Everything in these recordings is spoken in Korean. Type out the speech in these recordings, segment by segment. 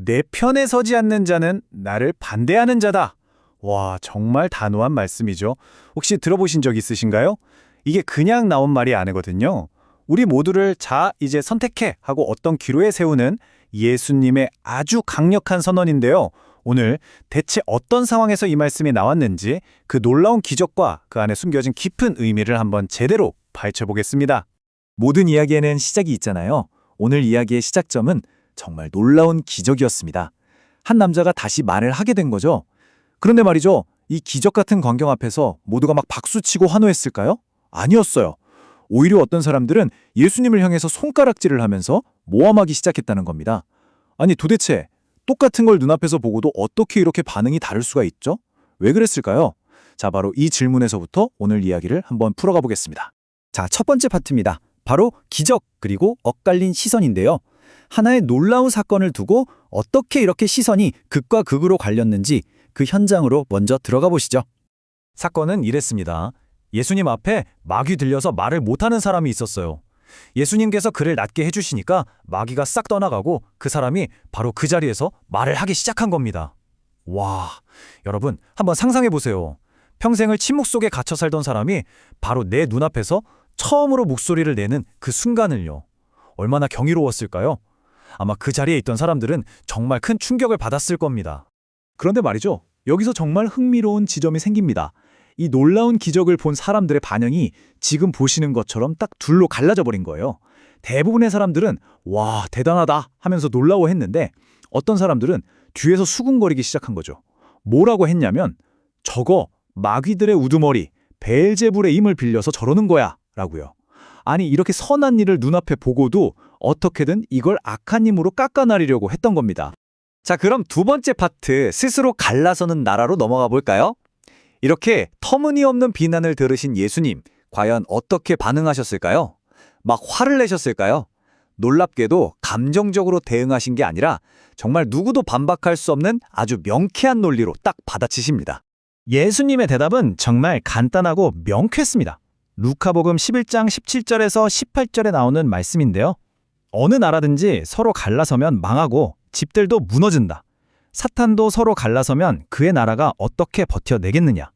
내 편에 서지 않는 자는 나를 반대하는 자다. 와, 정말 단호한 말씀이죠. 혹시 들어보신 적 있으신가요? 이게 그냥 나온 말이 아니거든요. 우리 모두를 자, 이제 선택해 하고 어떤 기로에 세우는 예수님의 아주 강력한 선언인데요. 오늘 대체 어떤 상황에서 이 말씀이 나왔는지 그 놀라운 기적과 그 안에 숨겨진 깊은 의미를 한번 제대로 파헤쳐보겠습니다. 모든 이야기에는 시작이 있잖아요. 오늘 이야기의 시작점은 정말 놀라운 기적이었습니다. 한 남자가 다시 말을 하게 된 거죠. 그런데 말이죠. 이 기적 같은 광경 앞에서 모두가 막 박수치고 환호했을까요? 아니었어요. 오히려 어떤 사람들은 예수님을 향해서 손가락질을 하면서 모함하기 시작했다는 겁니다. 아니 도대체 똑같은 걸 눈앞에서 보고도 어떻게 이렇게 반응이 다를 수가 있죠? 왜 그랬을까요? 자, 바로 이 질문에서부터 오늘 이야기를 한번 풀어가 보겠습니다. 자, 첫 번째 파트입니다. 바로 기적 그리고 엇갈린 시선인데요. 하나의 놀라운 사건을 두고 어떻게 이렇게 시선이 극과 극으로 갈렸는지 그 현장으로 먼저 들어가 보시죠. 사건은 이랬습니다. 예수님 앞에 마귀 들려서 말을 못하는 사람이 있었어요. 예수님께서 그를 낫게 해주시니까 마귀가 싹 떠나가고 그 사람이 바로 그 자리에서 말을 하기 시작한 겁니다. 와, 여러분 한번 상상해 보세요. 평생을 침묵 속에 갇혀 살던 사람이 바로 내 눈앞에서 처음으로 목소리를 내는 그 순간을요. 얼마나 경이로웠을까요? 아마 그 자리에 있던 사람들은 정말 큰 충격을 받았을 겁니다. 그런데 말이죠. 여기서 정말 흥미로운 지점이 생깁니다. 이 놀라운 기적을 본 사람들의 반응이 지금 보시는 것처럼 딱 둘로 갈라져 버린 거예요. 대부분의 사람들은 와, 대단하다 하면서 놀라워했는데 어떤 사람들은 뒤에서 수군거리기 시작한 거죠. 뭐라고 했냐면 저거 마귀들의 우두머리 베엘제불의 힘을 빌려서 저러는 거야 라고요. 아니 이렇게 선한 일을 눈앞에 보고도 어떻게든 이걸 악한 힘으로 깎아나리려고 했던 겁니다. 자, 그럼 두 번째 파트, 스스로 갈라서는 나라로 넘어가 볼까요? 이렇게 터무니없는 비난을 들으신 예수님, 과연 어떻게 반응하셨을까요? 막 화를 내셨을까요? 놀랍게도 감정적으로 대응하신 게 아니라 정말 누구도 반박할 수 없는 아주 명쾌한 논리로 딱 받아치십니다. 예수님의 대답은 정말 간단하고 명쾌했습니다. 루카복음 11장 17절에서 18절에 나오는 말씀인데요. 어느 나라든지 서로 갈라서면 망하고 집들도 무너진다. 사탄도 서로 갈라서면 그의 나라가 어떻게 버텨내겠느냐.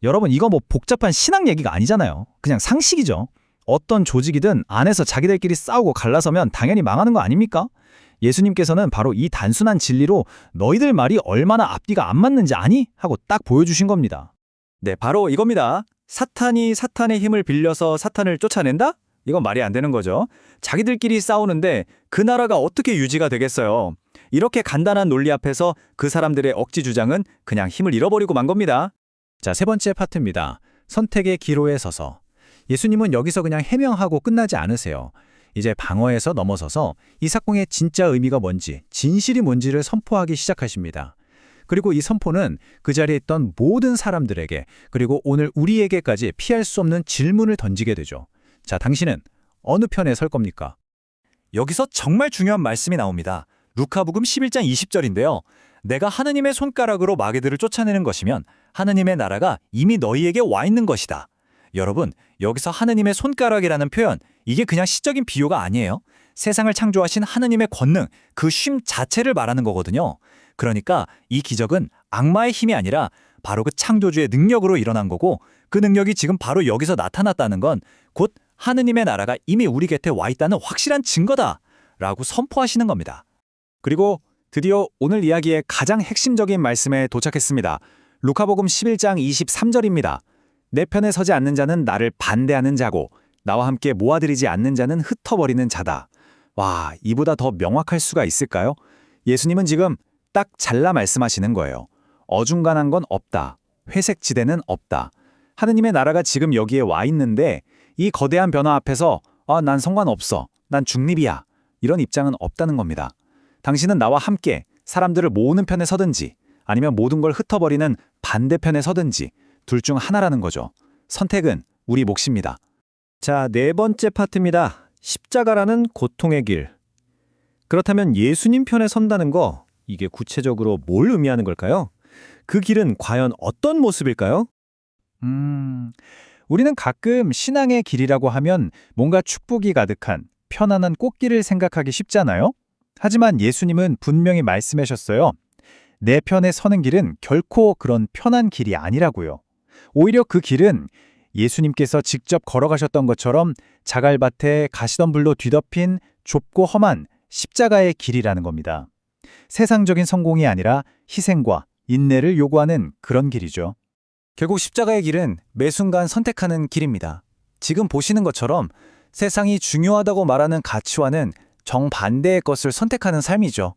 여러분 이거 뭐 복잡한 신학 얘기가 아니잖아요. 그냥 상식이죠. 어떤 조직이든 안에서 자기들끼리 싸우고 갈라서면 당연히 망하는 거 아닙니까? 예수님께서는 바로 이 단순한 진리로 너희들 말이 얼마나 앞뒤가 안 맞는지 아니? 하고 딱 보여주신 겁니다. 네, 바로 이겁니다. 사탄이 사탄의 힘을 빌려서 사탄을 쫓아낸다? 이건 말이 안 되는 거죠. 자기들끼리 싸우는데 그 나라가 어떻게 유지가 되겠어요. 이렇게 간단한 논리 앞에서 그 사람들의 억지 주장은 그냥 힘을 잃어버리고 만 겁니다. 자, 세 번째 파트입니다. 선택의 기로에 서서. 예수님은 여기서 그냥 해명하고 끝나지 않으세요. 이제 방어에서 넘어서서 이 사건의 진짜 의미가 뭔지, 진실이 뭔지를 선포하기 시작하십니다. 그리고 이 선포는 그 자리에 있던 모든 사람들에게 그리고 오늘 우리에게까지 피할 수 없는 질문을 던지게 되죠. 자, 당신은 어느 편에 설 겁니까? 여기서 정말 중요한 말씀이 나옵니다. 루카복음 11장 20절인데요. 내가 하느님의 손가락으로 마귀들을 쫓아내는 것이면 하느님의 나라가 이미 너희에게 와 있는 것이다. 여러분, 여기서 하느님의 손가락이라는 표현, 이게 그냥 시적인 비유가 아니에요. 세상을 창조하신 하느님의 권능, 그 쉼 자체를 말하는 거거든요. 그러니까 이 기적은 악마의 힘이 아니라 바로 그 창조주의 능력으로 일어난 거고 그 능력이 지금 바로 여기서 나타났다는 건 곧 하느님의 나라가 이미 우리 곁에 와 있다는 확실한 증거다 라고 선포하시는 겁니다. 그리고 드디어 오늘 이야기의 가장 핵심적인 말씀에 도착했습니다. 루카복음 11장 23절입니다. 내 편에 서지 않는 자는 나를 반대하는 자고 나와 함께 모아들이지 않는 자는 흩어버리는 자다. 와, 이보다 더 명확할 수가 있을까요? 예수님은 지금 딱 잘라 말씀하시는 거예요. 어중간한 건 없다. 회색 지대는 없다. 하느님의 나라가 지금 여기에 와 있는데 이 거대한 변화 앞에서 난 상관없어. 난 중립이야. 이런 입장은 없다는 겁니다. 당신은 나와 함께 사람들을 모으는 편에 서든지 아니면 모든 걸 흩어버리는 반대편에 서든지 둘 중 하나라는 거죠. 선택은 우리 몫입니다. 자, 네 번째 파트입니다. 십자가라는 고통의 길. 그렇다면 예수님 편에 선다는 거, 이게 구체적으로 뭘 의미하는 걸까요? 그 길은 과연 어떤 모습일까요? 우리는 가끔 신앙의 길이라고 하면 뭔가 축복이 가득한 편안한 꽃길을 생각하기 쉽잖아요. 하지만 예수님은 분명히 말씀하셨어요. 내 편에 서는 길은 결코 그런 편한 길이 아니라고요. 오히려 그 길은 예수님께서 직접 걸어가셨던 것처럼 자갈밭에 가시덤불로 뒤덮인 좁고 험한 십자가의 길이라는 겁니다. 세상적인 성공이 아니라 희생과 인내를 요구하는 그런 길이죠. 결국 십자가의 길은 매 순간 선택하는 길입니다. 지금 보시는 것처럼 세상이 중요하다고 말하는 가치와는 정반대의 것을 선택하는 삶이죠.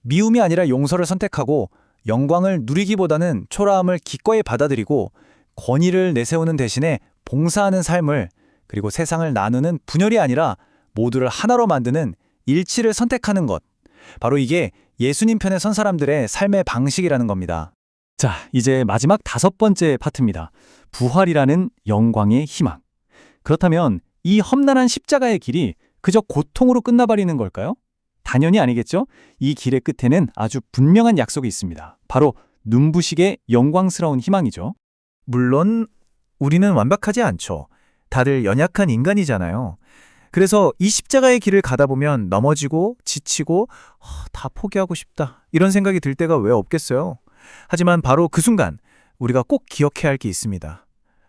미움이 아니라 용서를 선택하고 영광을 누리기보다는 초라함을 기꺼이 받아들이고 권위를 내세우는 대신에 봉사하는 삶을, 그리고 세상을 나누는 분열이 아니라 모두를 하나로 만드는 일치를 선택하는 것. 바로 이게 예수님 편에 선 사람들의 삶의 방식이라는 겁니다. 자, 이제 마지막 5번째 파트입니다. 부활이라는 영광의 희망. 그렇다면 이 험난한 십자가의 길이 그저 고통으로 끝나버리는 걸까요? 당연히 아니겠죠? 이 길의 끝에는 아주 분명한 약속이 있습니다. 바로 눈부시게 영광스러운 희망이죠. 물론 우리는 완벽하지 않죠. 다들 연약한 인간이잖아요. 그래서 이 십자가의 길을 가다 보면 넘어지고 지치고 다 포기하고 싶다, 이런 생각이 들 때가 왜 없겠어요. 하지만 바로 그 순간 우리가 꼭 기억해야 할 게 있습니다.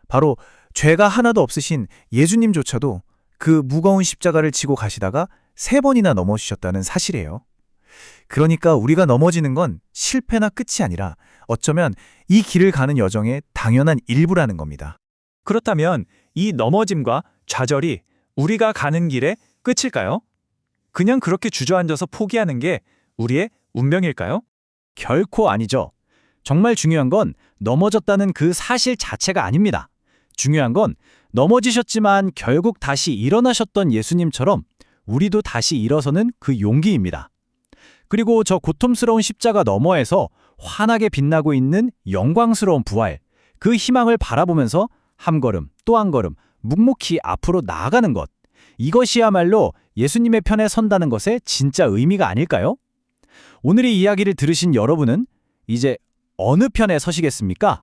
바로 죄가 하나도 없으신 예수님조차도 그 무거운 십자가를 지고 가시다가 3번이나 넘어지셨다는 사실이에요. 그러니까 우리가 넘어지는 건 실패나 끝이 아니라 어쩌면 이 길을 가는 여정의 당연한 일부라는 겁니다. 그렇다면 이 넘어짐과 좌절이 우리가 가는 길의 끝일까요? 그냥 그렇게 주저앉아서 포기하는 게 우리의 운명일까요? 결코 아니죠. 정말 중요한 건 넘어졌다는 그 사실 자체가 아닙니다. 중요한 건 넘어지셨지만 결국 다시 일어나셨던 예수님처럼 우리도 다시 일어서는 그 용기입니다. 그리고 저 고통스러운 십자가 너머에서 환하게 빛나고 있는 영광스러운 부활, 그 희망을 바라보면서 한 걸음 또 한 걸음 묵묵히 앞으로 나아가는 것. 이것이야말로 예수님의 편에 선다는 것의 진짜 의미가 아닐까요? 오늘 이 이야기를 들으신 여러분은 이제 어느 편에 서시겠습니까?